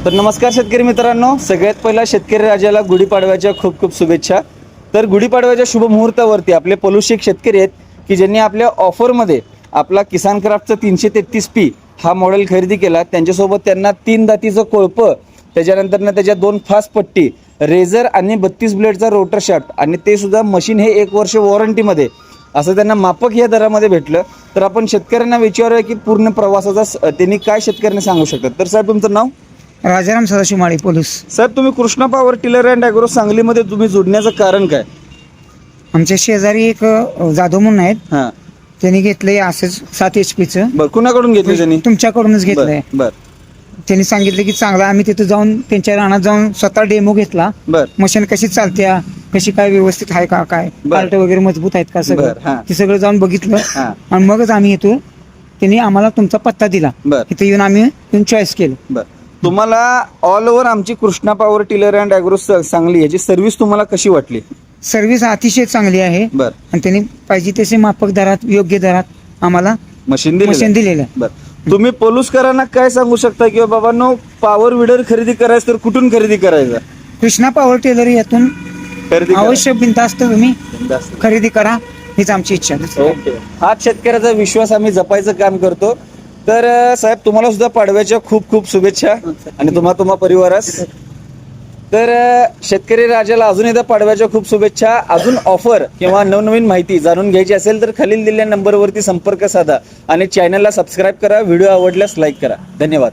तर नमस्कार शेतकरी मित्रांनो, सगळ्यात पहिला शेतकरी राजाला गुढीपाडव्याच्या खूप खूप शुभेच्छा. तर गुढीपाडव्याच्या शुभ मुहूर्तावरती आपले पलुशिक शेतकरी आहेत की ज्यांनी आपल्या ऑफरमध्ये आपला किसान क्राफ्टचा 333P हा मॉडेल खरेदी केला. त्यांच्यासोबत त्यांना 3 दातीचं कोळपं, त्याच्यानंतर त्याच्या 2 फास्ट पट्टी, रेझर आणि 32 ब्लेडचा रोटर शाफ्ट आणि ते सुद्धा मशीन हे 1 वर्ष वॉरंटीमध्ये असं त्यांना माफक या दरामध्ये भेटलं. तर आपण शेतकऱ्यांना विचारूया की पूर्ण प्रवासाचा त्यांनी काय शेतकऱ्यांना सांगू शकतात. तर साहेब तुमचं नाव? राजाराम सदाशिव माळी पोलीस. साहेब तुम्ही Krishna power tiller and agro सांगलीमध्ये तुम्ही जोडण्याचं कारण काय? आमच्या शेजारी एक जाधव म्हणून आहेत, हां त्यांनी घेतलंय असंच 7 HP बरं, कुणाकडून घेतलं त्यांनी? तुमच्याकडूनच घेतलंय. बर त्यांनी सांगितलं की चांगला. आम्ही तिथे जाऊन त्यांच्या रानात जाऊन स्वतः डेमो घेतला. बर मशीन कशी चालत्या, कशी काय व्यवस्थित आहे का, काय बर. पार्ट वगैरे मजबूत आहेत का बर, सगळं, हां. ते सगळं जाऊन बघितलं हां आणि मगच आम्ही येतो. त्यांनी आम्हाला तुमचा पत्ता दिला, बर इथे येऊन आम्ही येऊन चॉईस केलं. बर. तुम्हाला ऑल ओव्हर आमची Krishna power tiller and agro Sangli याची सर्व्हिस तुम्हाला कशी वाटली? सर्व्हिस अतिशय चांगली आहे बर आणि त्यांनी पाहिजे तसे माफक दरात, योग्य दरात आम्हाला मशीन मशीन दिलेलं आहे. बर. तुम्ही पोलुसकरांना काय सांगू शकता की बाबांनो, पॉवर विडर खरेदी करायचं तर कुठून खरेदी करायचा? कृष्णा पॉवर टेलर यातून खरेदी करा. अवश्य बिनधास्त तुम्ही जास्त. खरेदी करा, हीच आमची इच्छा आहे. ओके. हाच शेतकऱ्याचा विश्वास आम्ही जपायचं काम करतो. तर साहेब तुम्हाला सुद्धा पाडव्याच्या खूप खूप शुभेच्छा आणि तुम्हा परिवारास. तर शेतकरी राजाला अजून एकदा पाडव्याच्या खूप शुभेच्छा. अजून ऑफर किंवा नवनवीन माहिती जाणून घ्यायची असेल तर खालील दिलेल्या नंबरवरती संपर्क साधा आणि चॅनलला सबस्क्राईब करा. व्हिडिओ आवडल्यास लाईक करा. धन्यवाद.